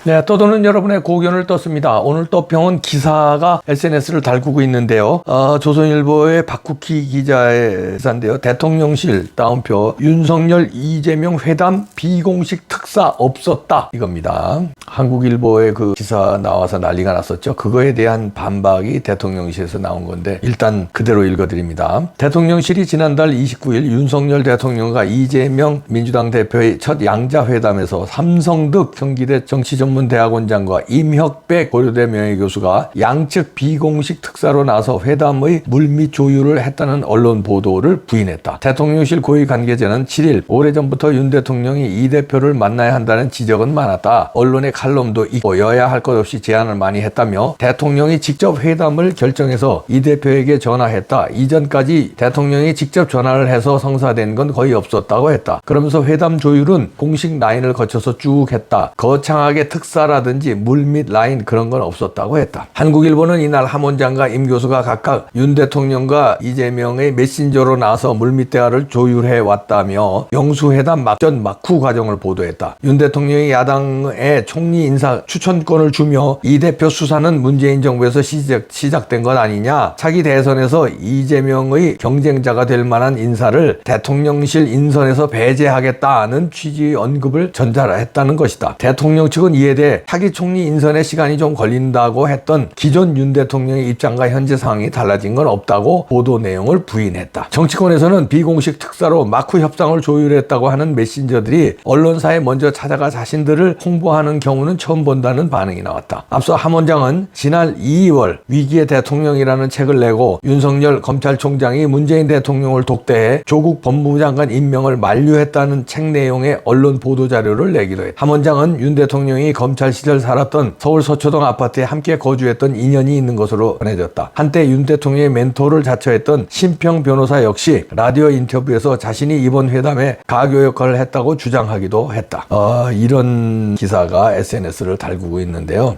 네, 떠도는 여러분의 고견을 떴습니다. 오늘 또 병원 기사가 SNS를 달구고 있는데요. 조선일보의 박국희 기자의 기사인데요. 대통령실 따옴표 윤석열 이재명 회담 비공식 특사 없었다 이겁니다. 한국일보의 그 기사 나와서 난리가 났었죠. 그거에 대한 반박이 대통령실에서 나온 건데 일단 그대로 읽어드립니다. 대통령실이 지난달 29일 윤석열 대통령과 이재명 민주당 대표의 첫 양자회담에서 삼성득 경기대 정치전문대학원장과 임혁백 고려대 명예교수가 양측 비공식 특사로 나서 회담의 물밑 조율을 했다는 언론 보도를 부인했다. 대통령실 고위 관계자는 7일 오래전부터 윤 대통령이 이 대표를 만나야 한다는 지적은 많았다. 언론의 칼럼도 있고 여야 할 것 없이 제안을 많이 했다며 대통령이 직접 회담을 결정해서 이 대표에게 전화했다. 이전까지 대통령이 직접 전화를 해서 성사된 건 거의 없었다고 했다. 그러면서 회담 조율은 공식 라인을 거쳐서 쭉 했다. 거창하게 특사라든지 물밑 라인 그런 건 없었다고 했다. 한국일보는 이날 함 원장과 임 교수가 각각 윤 대통령과 이재명의 메신저로 나서 물밑 대화를 조율해 왔다며 영수회담 막전 막후 과정을 보도했다. 윤 대통령이 야당에 총리 인사 추천권을 주며 이 대표 수사는 문재인 정부에서 시작된 것 아니냐. 차기 대선에서 이재명의 경쟁자가 될 만한 인사를 대통령실 인선에서 배제하겠다는 취지의 언급을 전달했다는 것이다. 대통령 측은 이에 대해 차기 총리 인선에 시간이 좀 걸린다고 했던 기존 윤 대통령의 입장과 현재 상황이 달라진 건 없다고 보도 내용을 부인했다. 정치권에서는 비공식 특사로 막후 협상을 조율했다고 하는 메신저들이 언론사에 먼저 찾아가 자신들을 홍보하는 경우는 처음 본다는 반응이 나왔다. 앞서 함 원장은 지난 2월 위기의 대통령이라는 책을 내고 윤석열 검찰총장이 문재인 대통령을 독대해 조국 법무부 장관 임명을 만류했다는 책 내용의 언론 보도자료를 내기도 했다. 함 원장은 윤 대통령이 검찰 시절 살았던 서울 서초동 아파트에 함께 거주했던 인연이 있는 것으로 전해졌다. 한때 윤 대통령의 멘토를 자처했던 심평 변호사 역시 라디오 인터뷰에서 자신이 이번 회담에 가교 역할을 했다고 주장하기도 했다. 이런 기사가 SNS를 달구고 있는데요.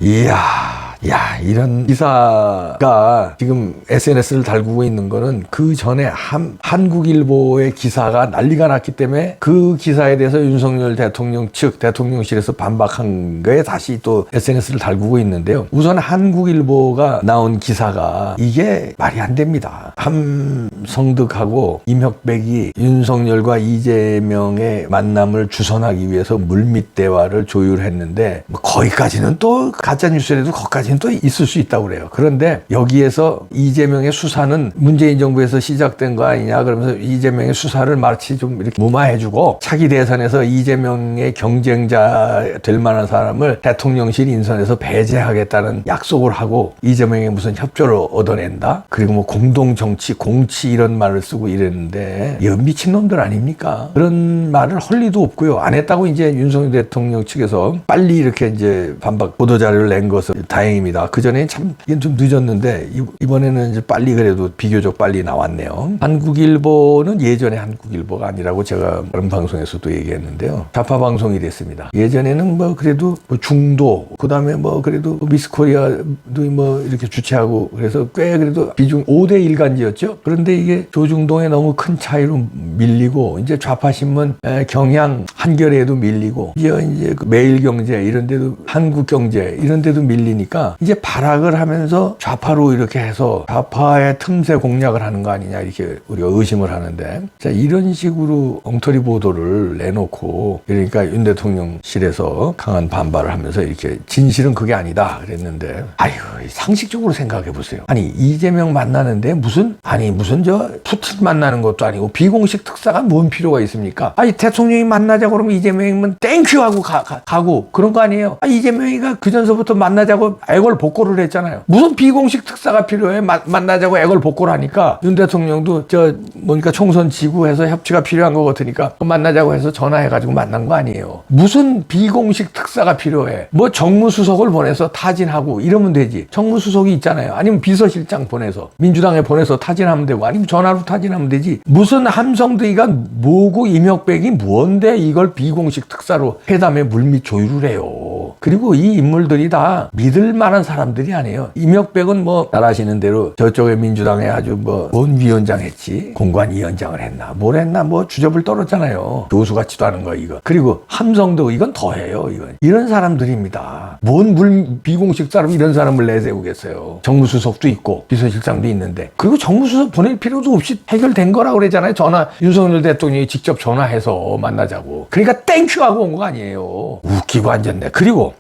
이런 기사가 지금 SNS를 달구고 있는 거는 그 전에 한국일보의 기사가 난리가 났기 때문에 그 기사에 대해서 윤석열 대통령 측 대통령실에서 반박한 거에 다시 또 SNS를 달구고 있는데요. 우선 한국일보가 나온 기사가 이게 말이 안 됩니다. 함성득하고 임혁백이 윤석열과 이재명의 만남을 주선하기 위해서 물밑 대화를 조율했는데 거기까지는 또 가짜뉴스라도 거기까지 또 있을 수 있다고 그래요. 그런데 여기에서 이재명의 수사는 문재인 정부에서 시작된 거 아니냐 그러면서 이재명의 수사를 마치 좀 이렇게 무마해주고 차기 대선에서 이재명의 경쟁자 될 만한 사람을 대통령실 인선에서 배제하겠다는 약속을 하고 이재명의 무슨 협조를 얻어낸다? 그리고 뭐 공동정치, 공치 이런 말을 쓰고 이랬는데 이거 미친놈들 아닙니까? 그런 말을 할 리도 없고요. 안 했다고 이제 윤석열 대통령 측에서 빨리 이렇게 이제 반박 보도자료를 낸 것은 다행입니다. 그 전에 참 이건 좀 늦었는데 이번에는 이제 빨리 그래도 비교적 빨리 나왔네요. 한국일보는 예전에 한국일보가 아니라고 제가 다른 방송에서도 얘기했는데요. 좌파 방송이 됐습니다. 예전에는 뭐 그래도 뭐 중도 그다음에 뭐 그래도 미스코리아도 뭐 이렇게 주최하고 그래서 꽤 그래도 비중 5대 1간지였죠. 그런데 이게 조중동에 너무 큰 차이로 밀리고 이제 좌파 신문 경향 한겨레에도 밀리고 이제 그 매일경제 이런 데도 한국경제 이런 데도 밀리니까 이제 발악을 하면서 좌파로 이렇게 해서 좌파의 틈새 공략을 하는 거 아니냐 이렇게 우리가 의심을 하는데 자 이런 식으로 엉터리 보도를 내놓고 그러니까 윤 대통령실에서 강한 반발을 하면서 이렇게 진실은 그게 아니다 그랬는데 아유 상식적으로 생각해 보세요. 아니 이재명 만나는데 무슨 저 푸틴 만나는 것도 아니고 비공식 특사가 뭔 필요가 있습니까? 아니 대통령이 만나자고 그러면 이재명이면 땡큐 하고 가고 그런 거 아니에요? 이재명이가 그전서부터 만나자고 애걸복걸을 했잖아요. 무슨 비공식 특사가 필요해? 만나자고 애걸복걸을 하니까 윤 대통령도 뭐니까 총선 지구 해서 협치가 필요한 것 같으니까 만나자고 해서 전화해가지고 만난 거 아니에요. 무슨 비공식 특사가 필요해? 뭐 정무수석을 보내서 타진하고 이러면 되지. 정무수석이 있잖아요. 아니면 비서실장 보내서 민주당에 보내서 타진하면 되고 아니면 전화로 타진하면 되지. 무슨 함성득이가 뭐고 임혁백이 뭔데 이걸 비공식 특사로 회담에 물밑 조율을 해요. 그리고 이 인물들이 다 믿을 만 만한 사람들이 아니에요. 이명백은 뭐 잘 아시는 대로 저쪽에 민주당에 아주 뭔 위원장 했지, 공관위원장을 했나 뭘 했나 뭐 주접을 떨었잖아요. 교수 같지도 않은 거 이거. 그리고 함성도 이건 더해요. 이건 이런 사람들입니다. 뭔 비공식 사람 이런 사람을 내세우겠어요. 정무수석도 있고 비서실장도 있는데, 그리고 정무수석 보낼 필요도 없이 해결된 거라고 그러잖아요. 윤석열 대통령이 직접 전화해서 만나자고. 그러니까 땡큐 하고 온 거 아니에요. 웃기고 앉았네. 그리고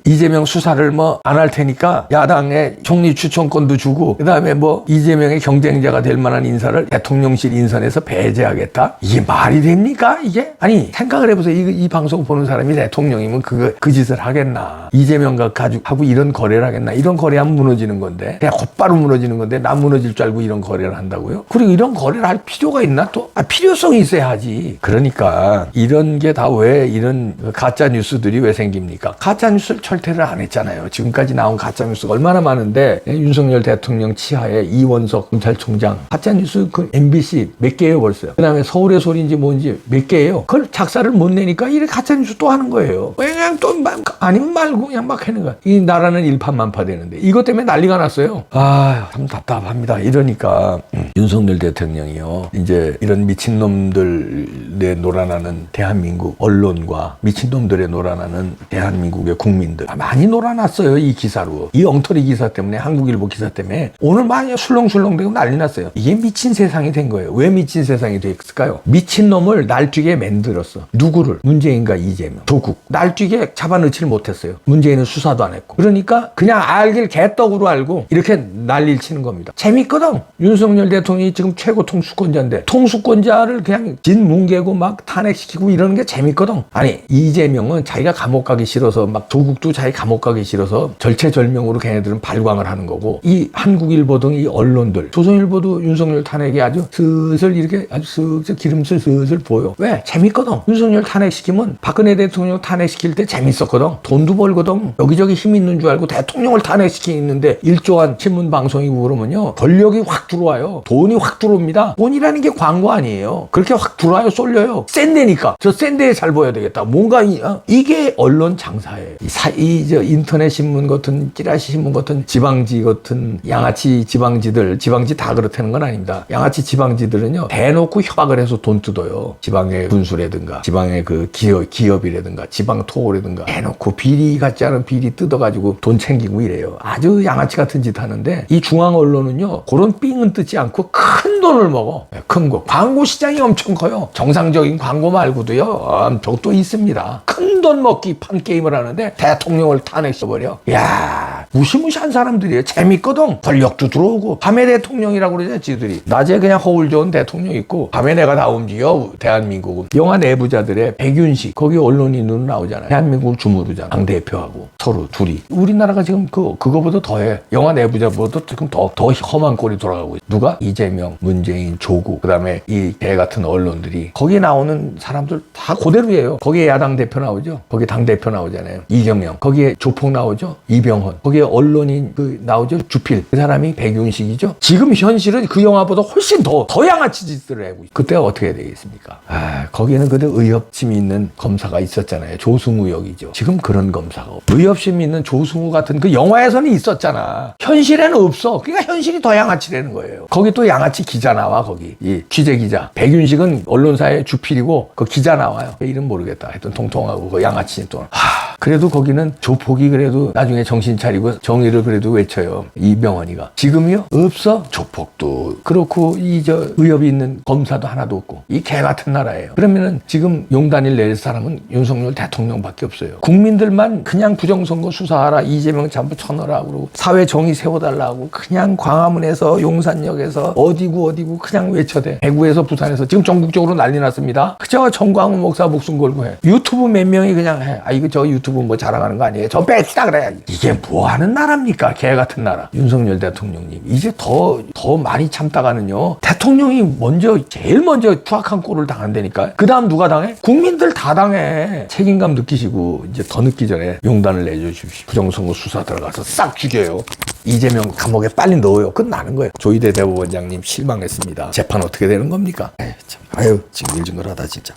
이재명 수사를 안 할 테니까 야당에 총리 추천권도 주고, 그 다음에 이재명의 경쟁자가 될 만한 인사를 대통령실 인선에서 배제하겠다? 이게 말이 됩니까 이게? 아니 생각을 해보세요. 이 방송 보는 사람이 대통령이면 그 짓을 하겠나? 이재명과 가지고 이런 거래를 하겠나? 이런 거래하면 무너지는 건데, 그냥 곧바로 무너지는 건데 나 무너질 줄 알고 이런 거래를 한다고요? 그리고 이런 거래를 할 필요가 있나? 또 필요성이 있어야 하지. 그러니까 이런 게 다 왜 이런 가짜 뉴스들이 왜 생깁니까? 가짜 뉴스를 철퇴를 안 했잖아요. 지금까지 나온 가짜 뉴스가 얼마나 많은데, 윤석열 대통령 치하에 이원석 검찰총장 가짜 뉴스 MBC 몇 개예요 벌써요. 그 다음에 서울의 소리인지 뭔지 몇 개예요. 그걸 작사를 못 내니까 이래 가짜 뉴스 또 하는 거예요. 그냥 또 아니면 말고 그냥 막 하는 거야. 이 나라는 일파만파 되는데 이것 때문에 난리가 났어요. 참 답답합니다. 이러니까 윤석열 대통령이요, 이제 이런 미친놈들에 놀아나는 대한민국 언론과 미친놈들에 놀아나는 대한민국의 국민들 많이 놀아났어요. 이 기사로, 이 엉터리 기사 때문에, 한국일보 기사 때문에 오늘 많이 술렁술렁대고 난리 났어요. 이게 미친 세상이 된 거예요. 왜 미친 세상이 됐을까요? 미친놈을 날뛰게 만들었어. 누구를? 문재인과 이재명, 조국 날뛰게 잡아넣지를 못했어요. 문재인은 수사도 안 했고. 그러니까 그냥 알길 개떡으로 알고 이렇게 난리를 치는 겁니다. 재밌거든. 윤석열 대통령이 지금 최고 통수권자인데 통수권자를 그냥 진뭉개고 막 탄핵시키고 이러는 게 재밌거든. 아니 이재명은 자기가 감옥 가기 싫어서, 막 조국도 자기 감옥 가기 싫어서 절체절명으로 걔네들은 발광을 하는 거고, 이 한국일보 등 이 언론들, 조선일보도 윤석열 탄핵이 아주 슬슬 이렇게 아주 슬슬 기름슬 슬슬 보여. 왜? 재밌거든. 윤석열 탄핵시키면 박근혜 대통령 탄핵시킬 때 재밌었거든. 돈도 벌거든. 여기저기 힘 있는 줄 알고 대통령을 탄핵시키는데 일조한 신문 방송이고 그러면요, 권력이 확 들어와요. 돈이 확 들어옵니다. 돈이라는 게 광고 아니에요. 그렇게 확 들어와요. 쏠려요. 센 데니까 저 센 데에 잘 보여야 되겠다. 뭔가 이게 언론 장사예요. 인터넷 신문 같은 찌라시 신문 같은 지방지 같은 양아치 지방지 다 그렇다는 건 아닙니다. 양아치 지방지들은요, 대놓고 협박을 해서 돈 뜯어요. 지방의 군수라든가 지방의 그 기업이라든가 지방 토호라든가 대놓고 비리 같지 않은 비리 뜯어가지고 돈 챙기고 이래요. 아주 양아치 같은 짓 하는데, 이 중앙 언론은요 그런 삥은 뜯지 않고 큰 돈을 먹어. 큰 거. 광고 시장이 엄청 커요. 정상적인 광고 말고도요 또 있습니다. 큰 돈 먹기 판 게임을 하는데 대통령을 탄핵시켜버려. 야, 무시무시한 사람들이에요. 재밌거든. 권력도 들어오고. 밤에 대통령이라고 그러잖아 지들이. 낮에 그냥 허울 좋은 대통령 있고 밤에 내가 다 움직여. 대한민국은 영화 내부자들의 백윤식, 거기 언론인 눈 나오잖아요. 대한민국을 주무르잖아. 당대표하고 서로 둘이. 우리나라가 지금 그거보다 더해. 영화 내부자보다 지금 더 험한 꼴이 돌아가고 있어. 누가? 이재명, 문재인, 조국, 그 다음에 이 개 같은 언론들이. 거기에 나오는 사람들 다 그대로예요. 거기에 야당 대표 나오죠. 거기 당대표 나오잖아요. 이경영. 거기에 조폭 나오죠. 이병헌. 거기에 언론인 나오죠. 주필. 그 사람이 백윤식이죠. 지금 현실은 그 영화보다 훨씬 더 양아치 짓들을 하고 있어요. 그때가 어떻게 해야 되겠습니까? 거기는 그래도 의협심이 있는 검사가 있었잖아요. 조승우 역이죠. 지금 그런 검사가 없어. 의협심이 있는 조승우 같은 그 영화에서는 있었잖아. 현실에는 없어. 그러니까 현실이 더 양아치라는 거예요. 거기 또 양아치 기자 나와. 거기 이 취재 기자. 백윤식은 언론사의 주필이고 그 기자 나와요. 이름 모르겠다. 하여튼 통통하고 그 양아치 또. 그래도 거기는 조폭이 그래도 나중에 정신 차리고 정의를 그래도 외쳐요. 이병헌이가. 지금이요? 없어. 조폭도 그렇고 의협이 있는 검사도 하나도 없고. 이 개 같은 나라예요. 그러면은 지금 용단일 낼 사람은 윤석열 대통령밖에 없어요. 국민들만 그냥 부정선거 수사하라, 이재명 잡부 쳐넣으라 그러고 사회 정의 세워달라고 그냥 광화문에서 용산역에서 어디고 그냥 외쳐대. 대구에서 부산에서 지금 전국적으로 난리 났습니다. 그저 정광훈 목사 목숨 걸고 해. 유튜브 몇 명이 그냥 해. 이거 저 유튜브 뭐 자랑하는 거 아니에요? 저 뺍시다 그래. 이게 뭐 하는 나라입니까? 개 같은 나라. 윤석열 대통령님 이제 더 많이 참다가는요, 대통령이 제일 먼저 추악한 꼴을 당한다니까. 그 다음 누가 당해? 국민들 다 당해. 책임감 느끼시고 이제 더 늦기 전에 용단을 내주십시오. 부정선거 수사 들어가서 싹 죽여요. 이재명 감옥에 빨리 넣어요. 끝나는 거예요. 조희대 대법원장님 실망했습니다. 재판 어떻게 되는 겁니까? 지금 일증걸하다 진짜.